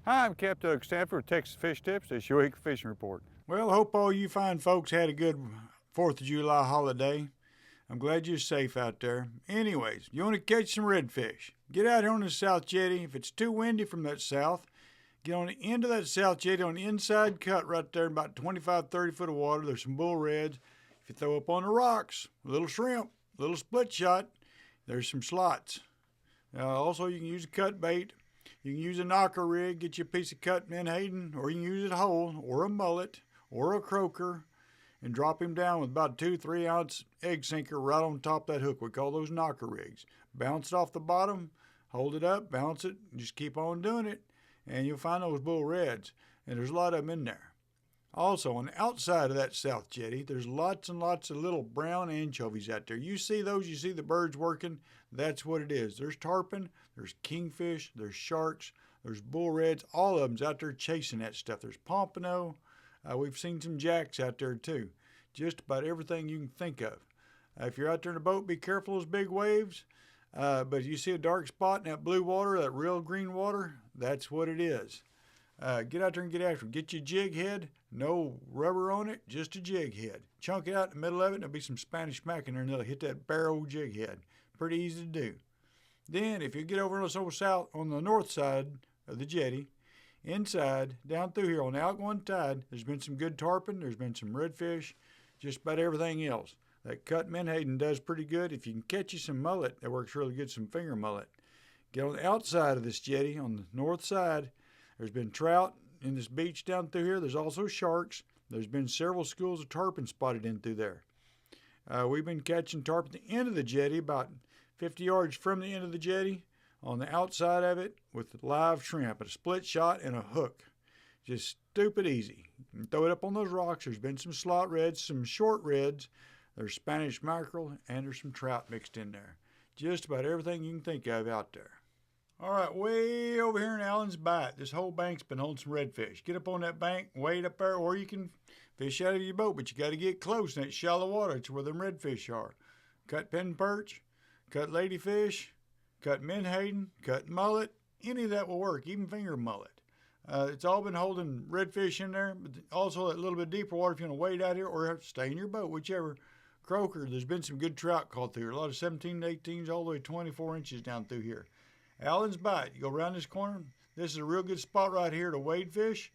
Hi, I'm Capt. Stanford with Texas Fish Tips. This is your weekly fishing report. Well, hope all you fine folks had a good 4th of July holiday. I'm glad you're safe out there. Anyways, you want to catch some redfish? Get out here on the South Jetty. If it's too windy from that south, get on the end of that South Jetty on the inside cut right there, about 25, 30 foot of water. There's some bull reds. If you throw up on the rocks, a little shrimp, a little split shot, there's some slots. Also, you can use a cut bait. You can use a knocker rig, get you a piece of cut menhaden, or you can use a whole, or a mullet, or a croaker, and drop him down with about a 2-3 ounce egg sinker right on top of that hook. We call those knocker rigs. Bounce it off the bottom, hold it up, bounce it, and just keep on doing it, and you'll find those bull reds. And there's a lot of them in there. Also, on the outside of that South Jetty, there's lots and lots of little brown anchovies out there. You see those, you see the birds working, that's what it is. There's tarpon, there's kingfish, there's sharks, there's bull reds, all of them's out there chasing that stuff. There's pompano, we've seen some jacks out there too. Just about everything you can think of. If you're out there in a boat, be careful of those big waves. But if you see a dark spot in that blue water, that real green water, that's what it is. Get out there and get after it. Get your jig head, no rubber on it, just a jig head. Chunk it out in the middle of it, and there'll be some Spanish smack in there, and it'll hit that barrel jig head. Pretty easy to do. Then, if you get over on the north side of the jetty, inside, down through here on the outgoing tide, there's been some good tarpon, there's been some redfish, just about everything else. That cut menhaden does pretty good. If you can catch you some mullet, that works really good, some finger mullet. Get on the outside of this jetty, on the north side, there's been trout in this beach down through here. There's also sharks. There's been several schools of tarpon spotted in through there. We've been catching tarpon at the end of the jetty, about 50 yards from the end of the jetty, on the outside of it with live shrimp, a split shot and a hook. Just stupid easy. You throw it up on those rocks. There's been some slot reds, some short reds. There's Spanish mackerel, and there's some trout mixed in there. Just about everything you can think of out there. All right, way over here in Allen's Bight, this whole bank's been holding some redfish. Get up on that bank, wade up there, or you can fish out of your boat, but you got to get close in that shallow water. It's where them redfish are. Cut pen perch, cut ladyfish, cut menhaden, cut mullet. Any of that will work, even finger mullet. It's all been holding redfish in there, but also that little bit deeper water if you want to wade out here or stay in your boat, whichever. Croaker, there's been some good trout caught through here. A lot of 17 18s all the way 24 inches down through here. Allen's Bight, you go around this corner. This is a real good spot right here to wade fish.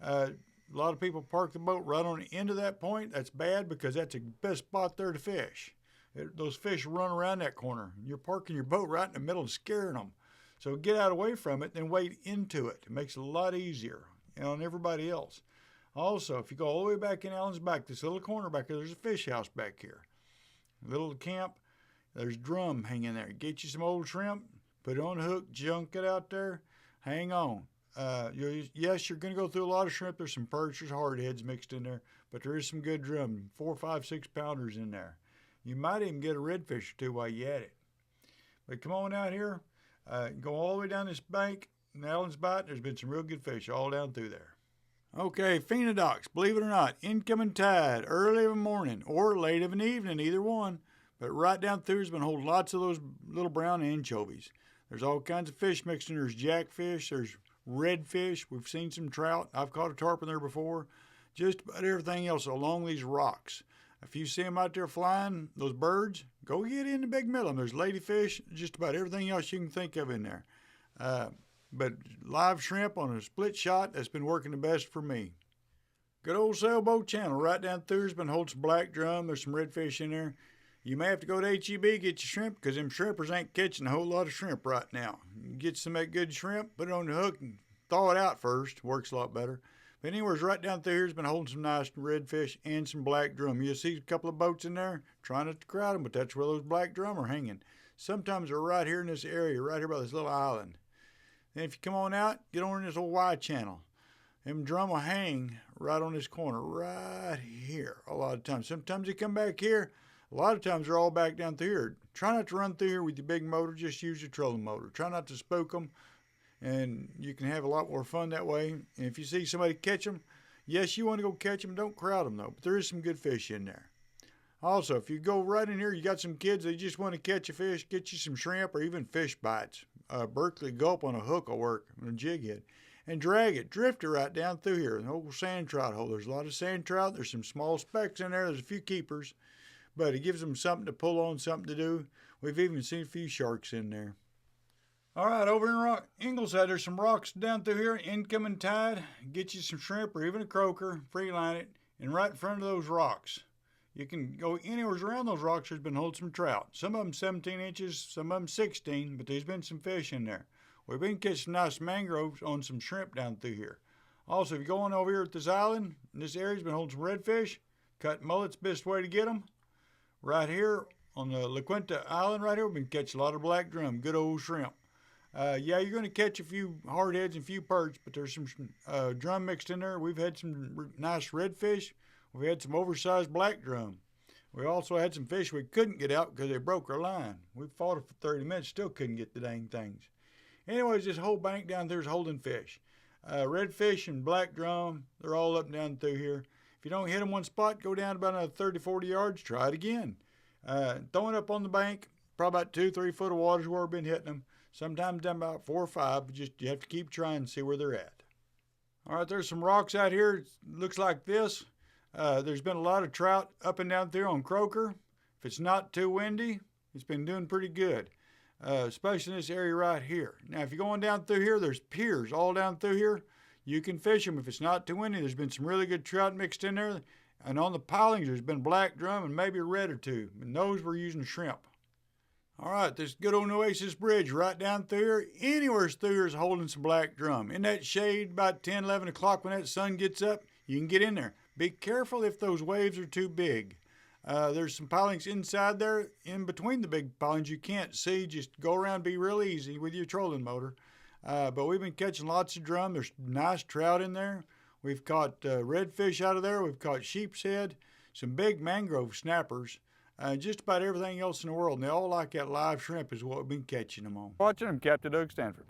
A lot of people park the boat right on the end of that point. That's bad because that's the best spot there to fish. Those fish run around that corner. You're parking your boat right in the middle and scaring them. So get out away from it, then wade into it. It makes it a lot easier on everybody else. Also, if you go all the way back in Allen's Bight, this little corner back there, there's a fish house back here. A little camp, there's drum hanging there. Get you some old shrimp. Put it on the hook, junk it out there, hang on. Yes, you're going to go through a lot of shrimp. There's some perch, there's hardheads mixed in there, but there is some good drum, 4, 5, 6 pounders in there. You might even get a redfish or two while you're at it. But come on out here, go all the way down this bank in Allen's Bight. There's been some real good fish all down through there. Okay, phenodox, believe it or not, incoming tide, early of the morning or late of an evening, either one. But right down through has been holding lots of those little brown anchovies. There's all kinds of fish mixed in. There's jackfish, there's redfish. We've seen some trout. I've caught a tarpon there before. Just about everything else along these rocks. If you see them out there flying, those birds, go get in the big middle of them. There's ladyfish, just about everything else you can think of in there. But live shrimp on a split shot, that's been working the best for me. Good old sailboat channel right down through has been holding some black drum. There's some redfish in there. You may have to go to HEB, get your shrimp, because them shrimpers ain't catching a whole lot of shrimp right now. You get some of that good shrimp, put it on the hook, and thaw it out first. Works a lot better. But anyways, right down through here has been holding some nice redfish and some black drum. You'll see a couple of boats in there, trying not to crowd them, but that's where those black drum are hanging. Sometimes they're right here in this area, right here by this little island. Then if you come on out, get on this old Y channel. Them drum will hang right on this corner, right here, a lot of times. Sometimes they come back here. A lot of times they're all back down through here. Try not to run through here with your big motor. Just use your trolling motor. Try not to spook them, and you can have a lot more fun that way. And if you see somebody catch them, yes, you want to go catch them. Don't crowd them, though. But there is some good fish in there. Also, if you go right in here, you got some kids that just want to catch a fish, get you some shrimp or even fish bites. Berkeley gulp on a hook will work, on a jig head. and drag it, drift it right down through here, an old sand trout hole. There's a lot of sand trout. There's some small specks in there. There's a few keepers, but it gives them something to pull on, something to do. We've even seen a few sharks in there. All right, over in Ingleside, there's some rocks down through here, incoming tide. Get you some shrimp or even a croaker, free line it, and right in front of those rocks. You can go anywhere around those rocks. There's been holding some trout. Some of them 17 inches, some of them 16, but there's been some fish in there. We've been catching some nice mangroves on some shrimp down through here. Also, if you're going over here at this island, this area's been holding some redfish. Cut mullets, best way to get them. Right here on the La Quinta Island right here, we've been catching a lot of black drum, good old shrimp. Yeah, you're going to catch a few hardheads and a few perch, but there's some drum mixed in there. We've had some nice redfish. We had some oversized black drum. We also had some fish we couldn't get out because they broke our line. We fought it for 30 minutes, still couldn't get the dang things. Anyways, this whole bank down there is holding fish. Redfish and black drum, they're all up and down through here. If you don't hit them one spot, go down about another 30, 40 yards, try it again. Throwing up on the bank, probably about 2-3 foot of water is where we've been hitting them. Sometimes down about 4 or 5, but just you have to keep trying and see where they're at. All right, there's some rocks out here. It looks like this. There's been a lot of trout up and down there on croaker. If it's not too windy, it's been doing pretty good, especially in this area right here. Now, if you're going down through here, there's piers all down through here. You can fish them if it's not too windy. There's been some really good trout mixed in there. And on the pilings, there's been black drum and maybe a red or two. And those we're using shrimp. All right, this good old Oasis Bridge right down through here. Anywhere through here is holding some black drum. In that shade, about 10, 11 o'clock when that sun gets up, you can get in there. Be careful if those waves are too big. There's some pilings inside there. In between the big pilings you can't see. Just go around, be real easy with your trolling motor. But we've been catching lots of drum. There's nice trout in there. We've caught redfish out of there. We've caught sheep's head, some big mangrove snappers, just about everything else in the world. And they all like that live shrimp is what we've been catching them on. Watching them, Capt. Stanford.